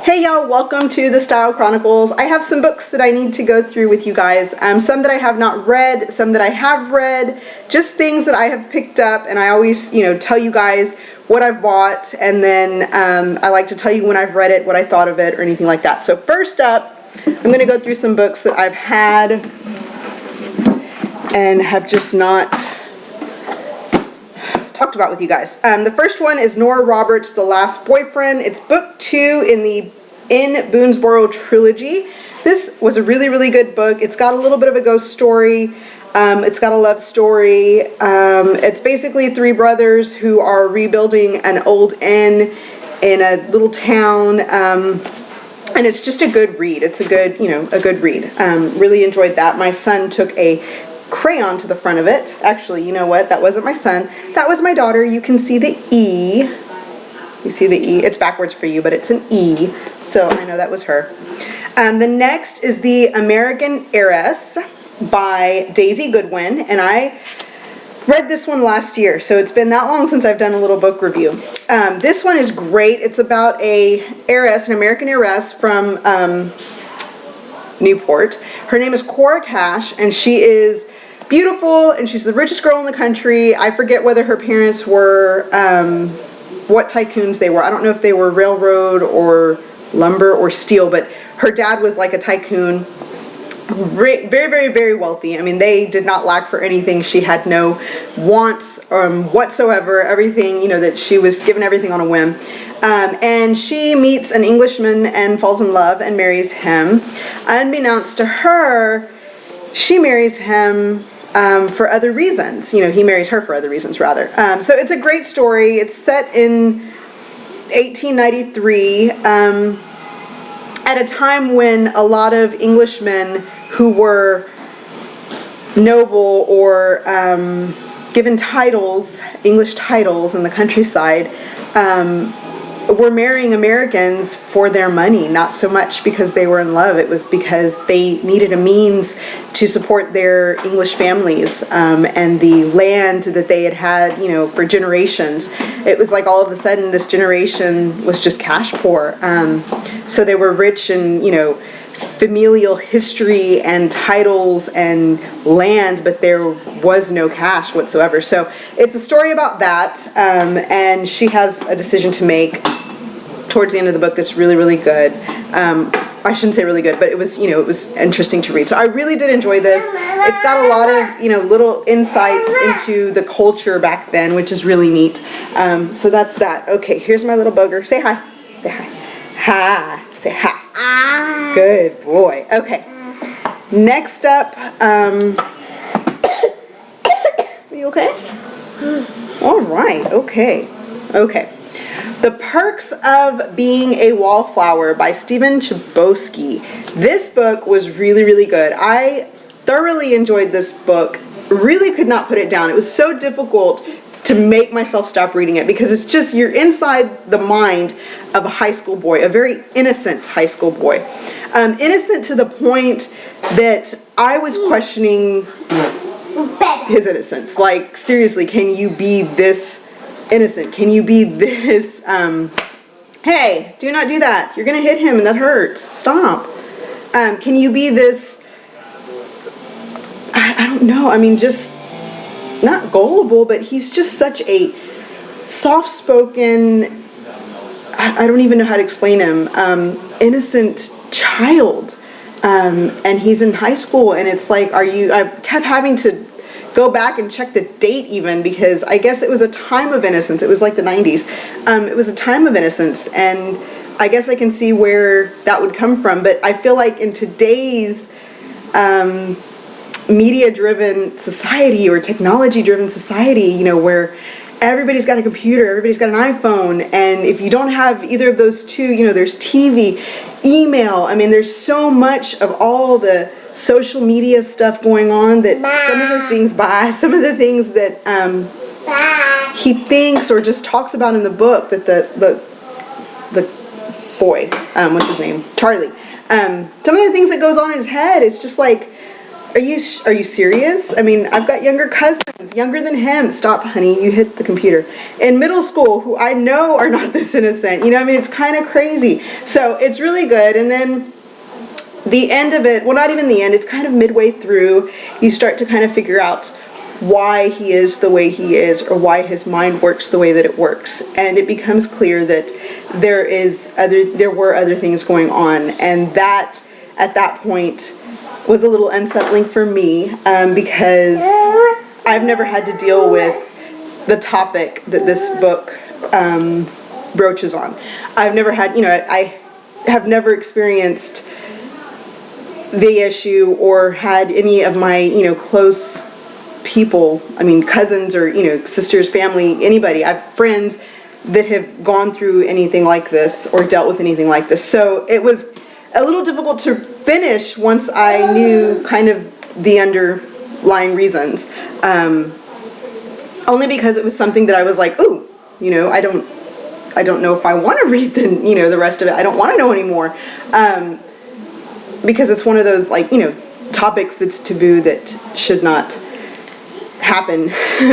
Hey y'all, welcome to the Style Chronicles. I have some books that I need to go through with you guys. Some that I have not read, some that I have read, just things that I have picked up, and I always, tell you guys what I've bought, and then I like to tell you when I've read it, what I thought of it, or anything like that. So first up, I'm going to go through some books that I've had and have just not talked about with you guys. The first one is Nora Roberts' The Last Boyfriend. It's book 2 in the In Boonesboro trilogy. This was a really, really good book. It's got a little bit of a ghost story. It's got a love story. It's basically 3 brothers who are rebuilding an old inn in a little town. And it's just a good read. It's a good read. Really enjoyed that. My son took a crayon to the front of it. Actually, you know what? That wasn't my son. That was my daughter. You can see the E. You see the E? It's backwards for you, but it's an E. So I know that was her. The next is The American Heiress by Daisy Goodwin. And I read this one last year, so it's been that long since I've done a little book review. This one is great. It's about an American heiress from Newport. Her name is Cora Cash, and she is beautiful, and she's the richest girl in the country. I forget whether her parents were, what tycoons they were. I don't know if they were railroad or lumber or steel, but her dad was like a tycoon. Very, very, very wealthy. I mean, they did not lack for anything. She had no wants whatsoever. Everything, that she was given everything on a whim. And she meets an Englishman and falls in love and marries him. Unbeknownst to her, she marries him for other reasons. He marries her for other reasons, rather. So it's a great story. It's set in 1893, at a time when a lot of Englishmen who were noble or given titles, English titles in the countryside, were marrying Americans for their money, not so much because they were in love. It was because they needed a means to support their English families and the land that they had for generations. It was like all of a sudden this generation was just cash poor. So they were rich in, familial history and titles and land, but there was no cash whatsoever. So it's a story about that, and she has a decision to make towards the end of the book that's really, really good. I shouldn't say really good, but it was interesting to read. So I really did enjoy this. It's got a lot of, little insights into the culture back then, which is really neat. So that's that. Okay, here's my little bugger. Say hi. Say hi. Hi. Say hi. Good boy. Okay. Next up, are you okay? All right. Okay. Okay. The Perks of Being a Wallflower by Chbosky. This book was really, really good. I thoroughly enjoyed this book. Really could not put it down. It was so difficult to make myself stop reading it because it's just, you're inside the mind of a high school boy, a very innocent high school boy. Innocent to the point that I was questioning his innocence. Like, seriously, can you be this innocent? Can you be this, hey, do not do that. You're going to hit him and that hurts. Stop. Can you be this, I don't know, I mean, just not gullible, but he's just such a soft-spoken, I don't even know how to explain him, innocent child. And he's in high school, and it's like, I kept having to go back and check the date even, because I guess it was a time of innocence. It was like the 90s. It was a time of innocence, and I guess I can see where that would come from, but I feel like in today's media-driven society or technology-driven society, where everybody's got a computer, everybody's got an iPhone, and if you don't have either of those two, there's TV, email. I mean, there's so much of all the social media stuff going on that some of the things that he thinks or just talks about in the book, that the boy, what's his name, Charlie, some of the things that goes on in his head, it's just like, are you serious? I mean, I've got younger cousins younger than him. Stop, honey, you hit the computer. In middle school, who I know are not this innocent. You know, I mean, it's kind of crazy. So it's really good. And then the end of it, well, not even the end, it's kind of midway through, you start to kind of figure out why he is the way he is, or why his mind works the way that it works. And it becomes clear that there were other things going on. And that, at that point, was a little unsettling for me, because I've never had to deal with the topic that this book broaches on. I've never had, you know, I have never experienced the issue or had any of my, you know, close people, I mean, cousins or, you know, sisters, family, anybody. I have friends that have gone through anything like this or dealt with anything like this. So it was a little difficult to finish once I knew kind of the underlying reasons. Only because it was something that I was like, ooh, you know, I don't know if I want to read the, you know, the rest of it. I don't want to know anymore. Because it's one of those, like, you know, topics that's taboo that should not happen,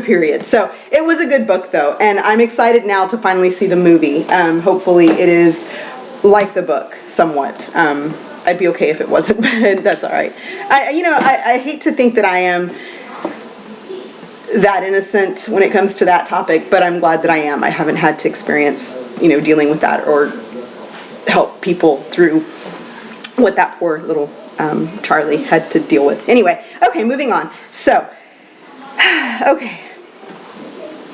period. So it was a good book, though, and I'm excited now to finally see the movie. Hopefully it is like the book somewhat. I'd be okay if it wasn't, but that's all right. I hate to think that I am that innocent when it comes to that topic, but I'm glad that I am. I haven't had to experience, you know, dealing with that or help people through what that poor little Charlie had to deal with. Anyway, okay, moving on. So, okay.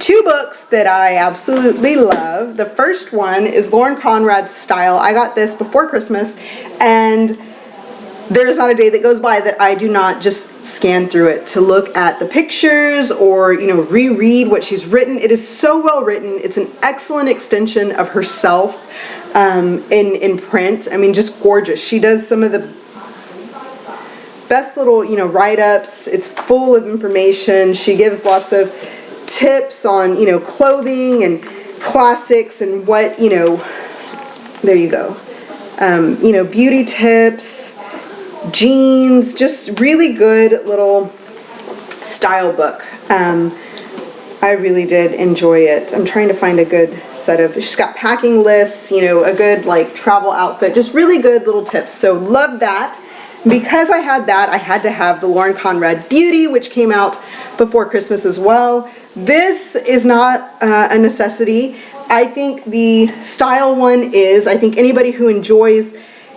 2 books that I absolutely love. The first one is Lauren Conrad's Style. I got this before Christmas, and there is not a day that goes by that I do not just scan through it to look at the pictures or, you know, reread what she's written. It is so well written. It's an excellent extension of herself in print. I mean, just gorgeous. She does some of the best little, you know, write-ups. It's full of information. She gives lots of tips on, you know, clothing and classics and what, you know, there you go. You know, beauty tips, jeans, just really good little style book. I really did enjoy it. I'm trying to find a good set of, she's got packing lists, you know, a good like travel outfit, just really good little tips. So love that. Because I had that, I had to have the Lauren Conrad Beauty, which came out before Christmas as well. This is not a necessity. I think the style one is. I think anybody who enjoys,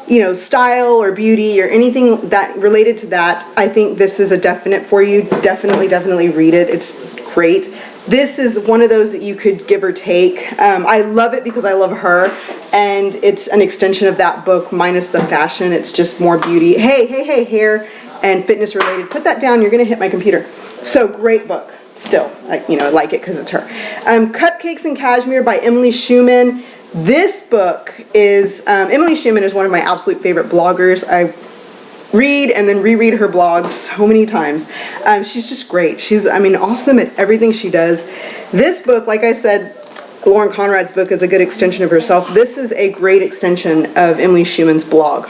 you know, style or beauty or anything that related to that, I think this is a definite for you. Definitely read it. It's great. This is one of those that you could give or take. I love it because I love her, and it's an extension of that book minus the fashion. It's just more beauty. Hey, hair and fitness related. Put that down. You're going to hit my computer. So great book. Still, you know, I like it because it's her. Cupcakes and Cashmere by Emily Schuman. This book is, Emily Schuman is one of my absolute favorite bloggers. I read and then reread her blogs so many times. She's just great. She's, I mean, awesome at everything she does. This book, like I said, Lauren Conrad's book is a good extension of herself. This is a great extension of Emily Schuman's blog.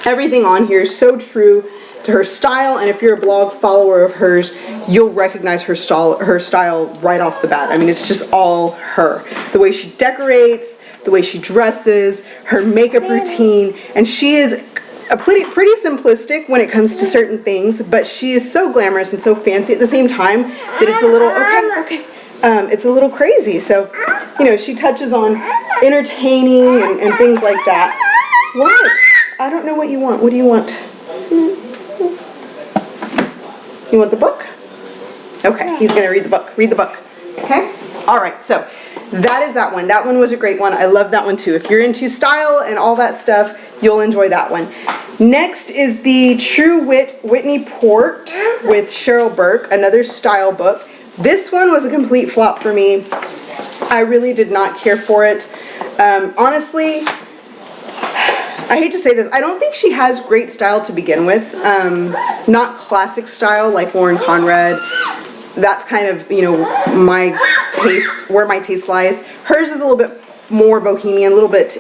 Everything on here is so true to her style, and if you're a blog follower of hers, you'll recognize her style right off the bat. I mean, it's just all her. The way she decorates, the way she dresses, her makeup routine, and she is pretty simplistic when it comes to certain things, but she is so glamorous and so fancy at the same time that it's a little, it's a little crazy. So, you know, she touches on entertaining and things like that. What? I don't know what you want. What do you want? You want the book? Okay, he's going to read the book. Read the book. Okay? All right, so that is that one. That one was a great one. I love that one too. If you're into style and all that stuff, you'll enjoy that one. Next is the True Wit Whitney Port with Cheryl Burke, another style book. This one was a complete flop for me. I really did not care for it. Honestly, I hate to say this, I don't think she has great style to begin with. Not classic style like Lauren Conrad. That's kind of, you know, my taste, where my taste lies. Hers is a little bit more bohemian, a little bit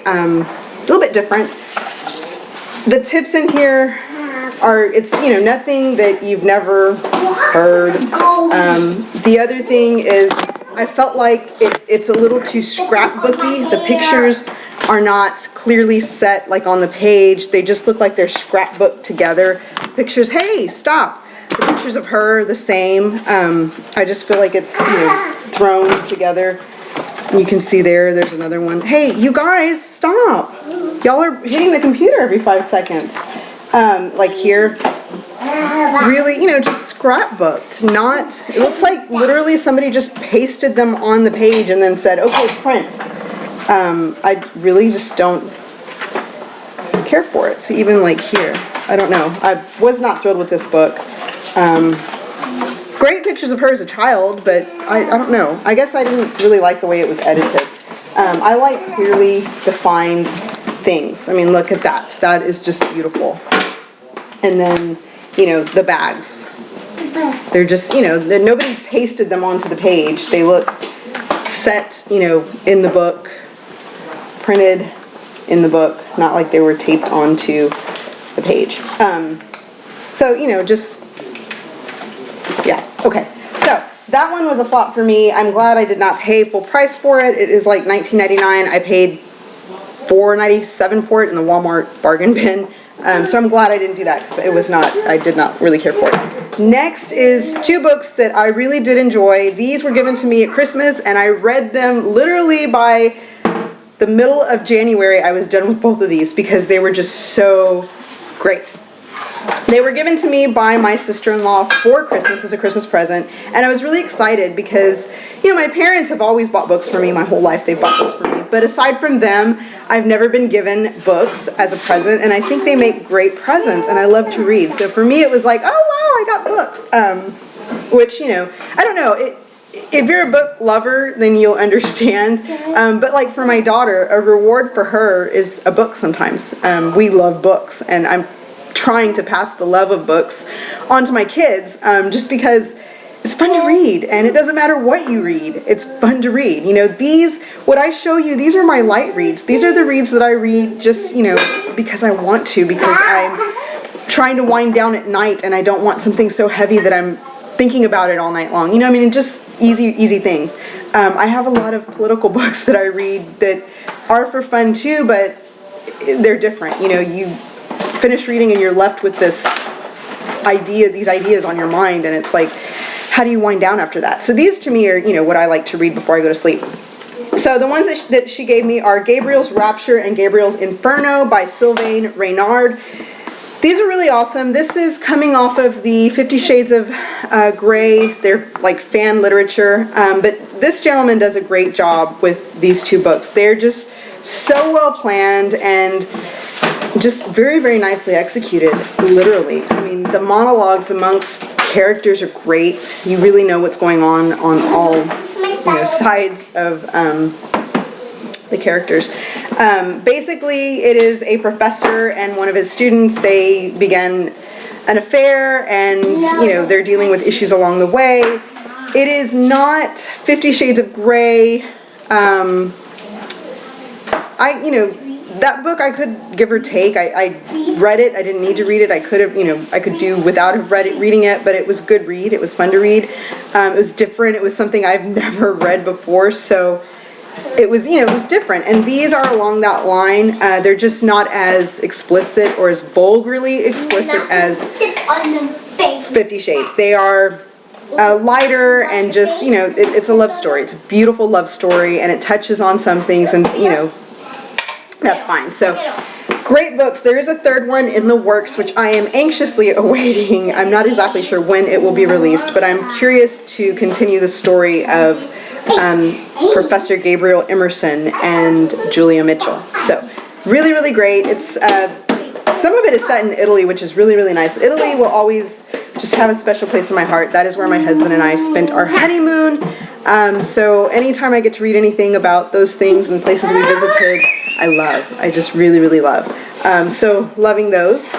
different. The tips in here it's, you know, nothing that you've never heard. The other thing is I felt like it's a little too scrapbooky. The pictures are not clearly set like on the page. They just look like they're scrapbooked together. Pictures, hey, stop. The pictures of her, the same. I just feel like it's, you know, thrown together. You can see there's another one. Hey, you guys, stop. Y'all are hitting the computer every 5 seconds. Like here. Really, you know, just scrapbooked. Not, it looks like literally somebody just pasted them on the page and then said, okay, print. I really just don't care for it. So even like here, I don't know. I was not thrilled with this book. Great pictures of her as a child, but I don't know. I guess I didn't really like the way it was edited. I like clearly defined things. I mean, look at that. That is just beautiful. And then, you know, the bags. They're just, you know, nobody pasted them onto the page. They look set, you know, in the book, printed in the book, not like they were taped onto the page. So, you know, just, yeah, okay. So, that one was a flop for me. I'm glad I did not pay full price for it. It is like $19.99. I paid $4.97 for it in the Walmart bargain bin. So I'm glad I didn't do that because it was not, I did not really care for it. Next is 2 books that I really did enjoy. These were given to me at Christmas and I read them literally by the middle of January. I was done with both of these because they were just so great. They were given to me by my sister-in-law for Christmas as a Christmas present, and I was really excited because, you know, my parents have always bought books for me my whole life. They've bought books for me, but aside from them, I've never been given books as a present, and I think they make great presents, and I love to read. So for me, it was like, oh wow, I got books, which, you know, I don't know. If you're a book lover, then you'll understand. But like for my daughter, a reward for her is a book sometimes. We love books, and I'm trying to pass the love of books on to my kids just because it's fun to read, and it doesn't matter what you read, it's fun to read. You know, what I show you, these are my light reads. These are the reads that I read just, you know, because I want to, because I'm trying to wind down at night and I don't want something so heavy that I'm thinking about it all night long. You know, I mean, just easy things. I have a lot of political books that I read that are for fun too, but they're different. You know, you finish reading and you're left with these ideas on your mind, and it's like, how do you wind down after that? So these to me are, you know, what I like to read before I go to sleep. So the ones that she gave me are Gabriel's Rapture and Gabriel's Inferno by Sylvain Reynard. These are really awesome. This is coming off of the 50 Shades of Grey. They're like fan literature, but this gentleman does a great job with these 2 books. They're just so well planned and just very, very nicely executed, literally. I mean, the monologues amongst characters are great. You really know what's going on all, you know, sides of the characters. Basically, it is a professor and one of his students. They began an affair, and, you know, they're dealing with issues along the way. It is not 50 Shades of Grey. You know, that book I could give or take. I read it. I didn't need to read it. I could have, you know, I could do without reading it, but it was a good read. It was fun to read. It was different. It was something I've never read before, so it was, you know, it was different. And these are along that line. They're just not as explicit or as vulgarly explicit as 50 Shades. They are lighter and just, you know, it's a love story. It's a beautiful love story, and it touches on some things, and, you know, that's fine. So, great books. There is a 3rd one in the works, which I am anxiously awaiting. I'm not exactly sure when it will be released, but I'm curious to continue the story of Professor Gabriel Emerson and Julia Mitchell. So, really, really great. It's some of it is set in Italy, which is really, really nice. Italy will always just have a special place in my heart. That is where my husband and I spent our honeymoon. So anytime I get to read anything about those things and places we visited, I love. I just really, really love. So loving those.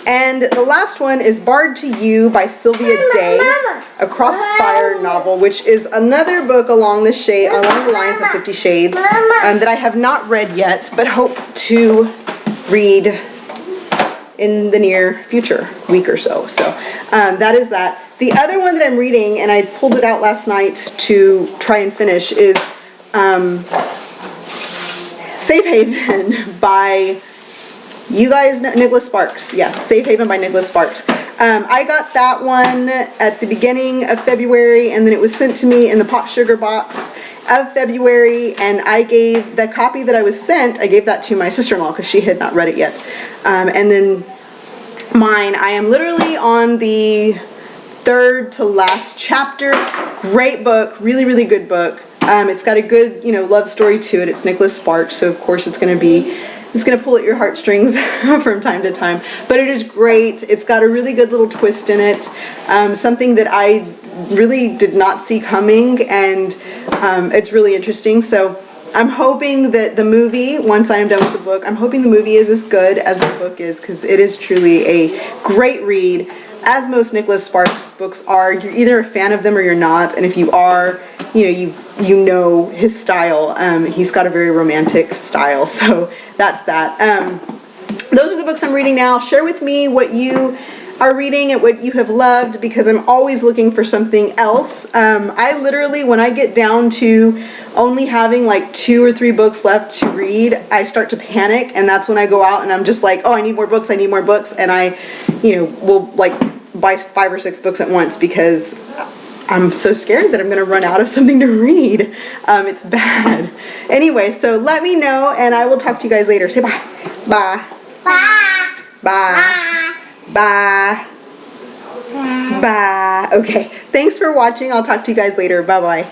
And the last one is Barred to You by Sylvia Day, a Crossfire novel, which is another book along the lines of 50 Shades that I have not read yet, but hope to read in the near future, week or so. So that is that. The other one that I'm reading, and I pulled it out last night to try and finish, is Safe Haven by, you guys know, Nicholas Sparks. Yes, Safe Haven by Nicholas Sparks. I got that one at the beginning of February, and then it was sent to me in the Pop Sugar box of February, and I gave the copy that I was sent, I gave that to my sister-in-law because she had not read it yet. And then mine, I am literally on the third to last chapter. Great book, really, really good book. It's got a good, love story to it. It's Nicholas Sparks, so of course it's going to pull at your heartstrings from time to time. But it is great. It's got a really good little twist in it. Something that I really did not see coming, and it's really interesting. So I'm hoping that the movie, once I am done with the book, I'm hoping the movie is as good as the book is, because it is truly a great read. As most Nicholas Sparks books are, you're either a fan of them or you're not, and if you are, you know his style. He's got a very romantic style, so that's that. Those are the books I'm reading now. Share with me what you are reading and what you have loved, because I'm always looking for something else. I literally, when I get down to only having like 2 or 3 books left to read, I start to panic, and that's when I go out and I'm just like, oh, I need more books, and I, will like buy 5 or 6 books at once, because I'm so scared that I'm going to run out of something to read. It's bad. Anyway, so let me know, and I will talk to you guys later. Say bye. Bye. Bye. Bye. Bye. Bye. Okay. Thanks for watching. I'll talk to you guys later. Bye-bye.